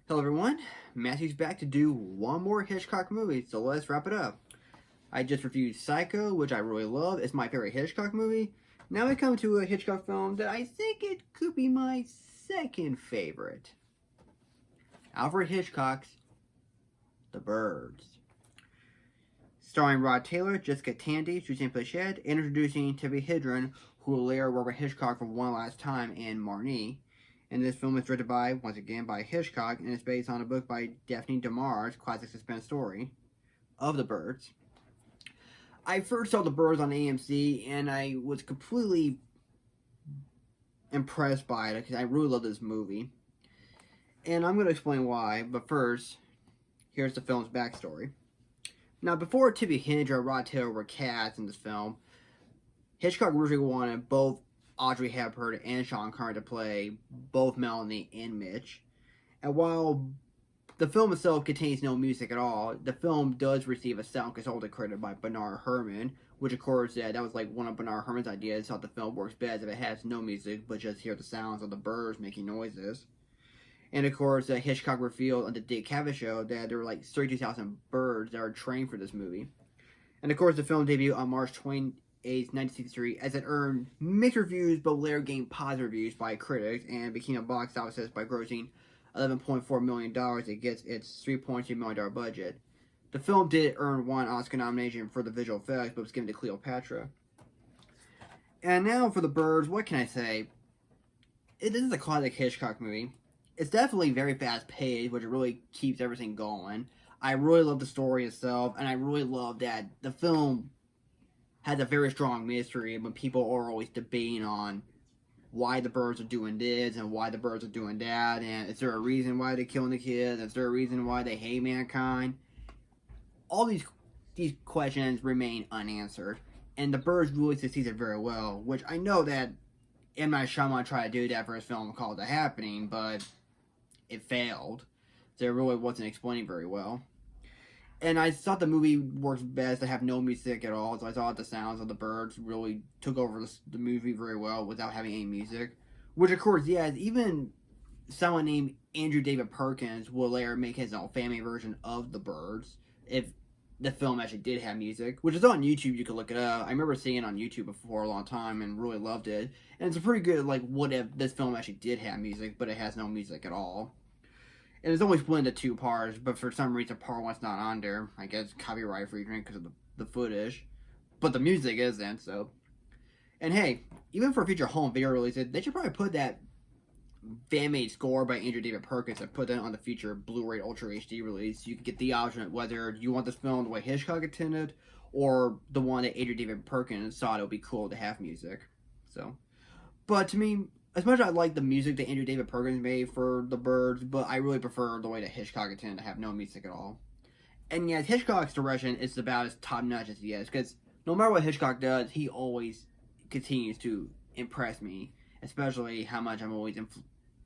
Hello everyone, Matthew's back to do one more Hitchcock movie, so let's wrap it up. I just reviewed Psycho, which I really love. It's my favorite Hitchcock movie. Now we come to a Hitchcock film that I think it could be my second favorite. Alfred Hitchcock's The Birds. Starring Rod Taylor, Jessica Tandy, Suzanne Pleshette, introducing Tibby Hedren, who will later work with Hitchcock for one last time in Marnie. And this film is directed by, once again, by Hitchcock, and it's based on a book by Daphne du Maurier's classic suspense story of The Birds. I first saw The Birds on AMC, and I was completely impressed by it, because I really love this movie. And I'm going to explain why, but first, here's the film's backstory. Now, before Tibby Hedren or Rod Taylor were cast in this film, Hitchcock originally wanted both Audrey Hepburn and Sean Connery to play both Melanie and Mitch. And while the film itself contains no music at all, the film does receive a sound consultant credit by Bernard Herrmann, which of course that was like one of Bernard Herrmann's ideas. Thought the film works best if it has no music but just hear the sounds of the birds making noises. And of course, Hitchcock revealed on the Dick Cavett show that there were like 32,000 birds that are trained for this movie. And of course, the film debuted on March 1963, as it earned mixed reviews but later gained positive reviews by critics and became a box office by grossing $11.4 million against its $3.2 million budget. The film did earn one Oscar nomination for the visual effects, but was given to Cleopatra. And now for The Birds, what can I say? This is a classic Hitchcock movie. It's definitely very fast paced, which really keeps everything going. I really love the story itself, and I really love that the film has a very strong mystery when people are always debating on why the birds are doing this and why the birds are doing that, and is there a reason why they're killing the kids? Is there a reason why they hate mankind? All these questions remain unanswered, and the birds really succeeded very well, which I know that M. Night Shyamalan tried to do that for his film called The Happening, but it failed. So it really wasn't explaining very well. And I thought the movie works best to have no music at all, so I thought the sounds of the birds really took over the movie very well without having any music. Which, of course, yeah, even someone named Andrew David Perkins will later make his own family version of The Birds if the film actually did have music, which is on YouTube. You can look it up. I remember seeing it on YouTube before a long time and really loved it. And it's a pretty good, like, what if this film actually did have music, but it has no music at all. And it's only split into two parts, but for some reason part one's not on there. I guess copyright infringement because of the footage. But the music isn't, so. And hey, even for a future home video release, they should probably put that fan-made score by Andrew David Perkins and put that on the future Blu-ray Ultra HD release. You can get the option of whether you want this film the way Hitchcock intended, or the one that Andrew David Perkins thought it would be cool to have music. So, but to me, as much as I like the music that Andrew David Perkins made for The Birds, but I really prefer the way that Hitchcock intended to have no music at all. And yes, Hitchcock's direction is about as top-notch as he is, because no matter what Hitchcock does, he always continues to impress me, especially how much I'm always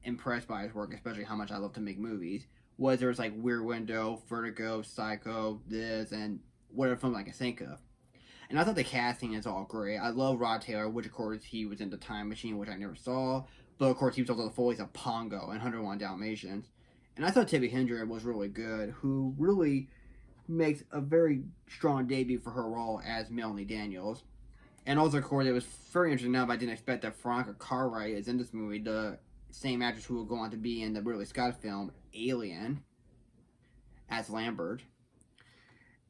impressed by his work, especially how much I love to make movies. Whether it's like Rear Window, Vertigo, Psycho, this, and whatever film I can think of. And I thought the casting is all great. I love Rod Taylor, which of course he was in The Time Machine, which I never saw. But of course he was also the voice of Pongo in 101 Dalmatians. And I thought Tibby Hedren was really good, who really makes a very strong debut for her role as Melanie Daniels. And also, of course, it was very interesting enough, I didn't expect that Veronica Cartwright is in this movie, the same actress who will go on to be in the Ridley Scott film Alien as Lambert.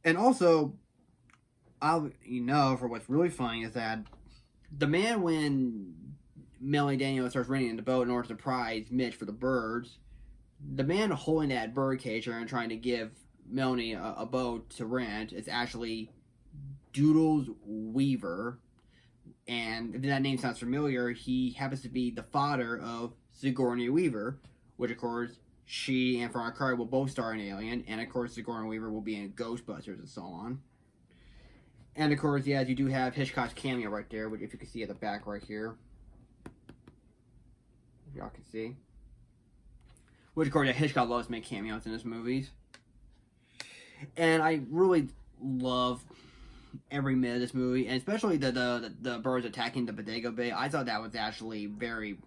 And also, for what's really funny is that the man, when Melanie Daniels starts renting in the boat in order to surprise Mitch for the birds, the man holding that bird cager and trying to give Melanie a boat to rent is actually Doodles Weaver. And if that name sounds familiar, he happens to be the father of Sigourney Weaver, which of course she and Veronica Cartwright will both star in Alien, and of course Sigourney Weaver will be in Ghostbusters and so on. And of course, yes, you do have Hitchcock's cameo right there, which if you can see at the back right here. If y'all can see. Which of course, Hitchcock loves to make cameos in his movies. And I really love every minute of this movie, and especially the birds attacking the Bodega Bay. I thought that was actually very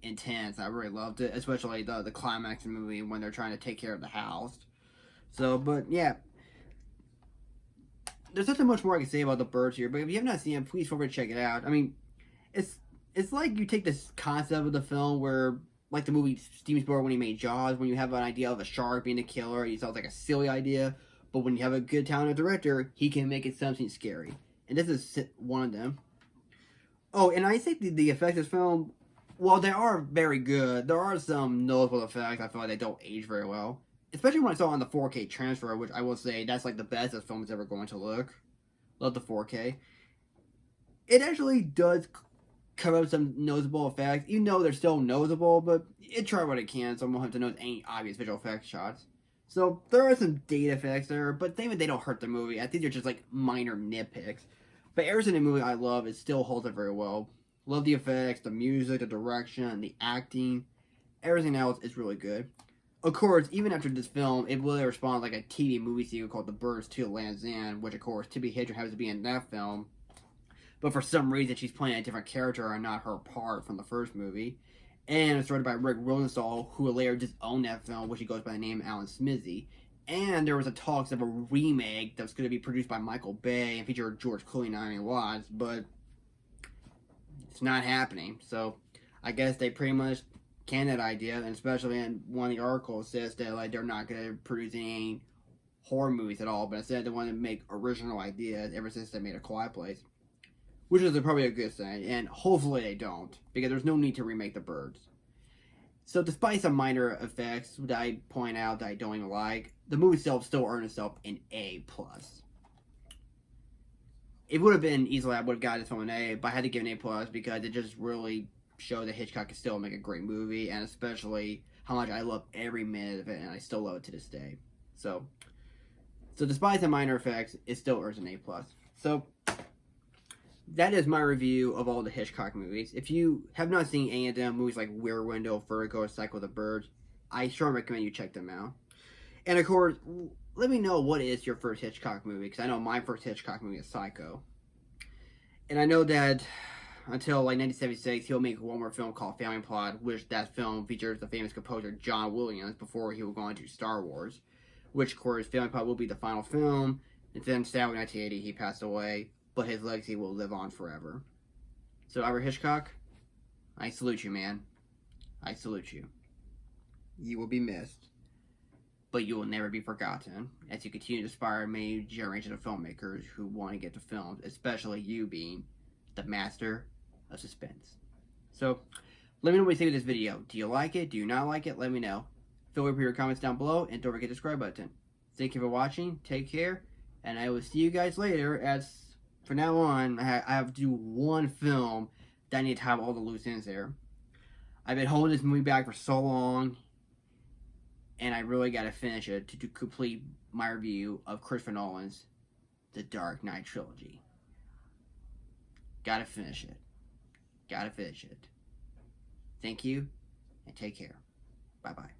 intense. I really loved it, especially the climax of the movie when they're trying to take care of the house. So, but yeah, there's nothing much more I can say about The Birds here. But if you have not seen it, please feel free to check it out. I mean, it's it's like you take this concept of the film where, like the movie Steven Spielberg when he made Jaws, when you have an idea of a shark being a killer, it sounds like a silly idea, but when you have a good talented director, he can make it something scary. And this is one of them. Oh, and I think the effects of this film, while they are very good, there are some notable effects I feel like they don't age very well. Especially when I saw it on the 4K transfer, which I will say that's like the best this film is ever going to look. Love the 4K. It actually does cover up some noticeable effects, even though they're still noticeable, but it tried what it can, so I won't have to notice any obvious visual effects shots. So there are some data effects there, but they don't hurt the movie. I think they're just like minor nitpicks. But everything in the movie I love, it still holds up very well. Love the effects, the music, the direction, the acting. Everything else is really good. Of course, even after this film, it really respawned like a TV movie sequel called The Birds 2 Land's End, which of course Tippi Hedren happens to be in that film. But for some reason, she's playing a different character and not her part from the first movie. And it's directed by Rick Rosenthal, who later disowned that film, which he goes by the name Alan Smizzy. And there was a talks of a remake that was going to be produced by Michael Bay and feature George Clooney and Naomi Watts, but it's not happening. So I guess they pretty much canned that idea, and especially in one of the articles says that like they're not going to produce any horror movies at all, but instead they want to make original ideas ever since they made A Quiet Place. Which is probably a good thing, and hopefully they don't, because there's no need to remake The Birds. So despite some minor effects that I point out that I don't even like, the movie itself still earned itself an A+. It would have been easily, I would have gotten this from an A, but I had to give an A+, because it just really showed that Hitchcock can still make a great movie, and especially how much I love every minute of it, and I still love it to this day. So despite the minor effects, it still earns an A+. So that is my review of all the Hitchcock movies. If you have not seen any of them, movies like Rear Window, Vertigo, or Cycle of the Birds, I sure recommend you check them out. And of course, let me know what is your first Hitchcock movie, because I know my first Hitchcock movie is Psycho. And I know that until like 1976, he'll make one more film called Family Plot, which that film features the famous composer John Williams before he will go on to Star Wars. Which, of course, Family Plot will be the final film. And then, sadly, in 1980, he passed away, but his legacy will live on forever. So, Alfred Hitchcock, I salute you, man. I salute you. You will be missed, but you will never be forgotten as you continue to inspire many generations of filmmakers who want to get to films, especially you being the master of suspense. So, let me know what you think of this video. Do you like it? Do you not like it? Let me know. Feel free to put your comments down below, and don't forget the subscribe button. Thank you for watching. Take care, and I will see you guys later. As for now on, I have to do one film that I need to have all the loose ends there. I've been holding this movie back for so long, and I really got to finish it to complete my review of Christopher Nolan's The Dark Knight trilogy. Gotta finish it. Gotta finish it. Thank you, and take care. Bye-bye.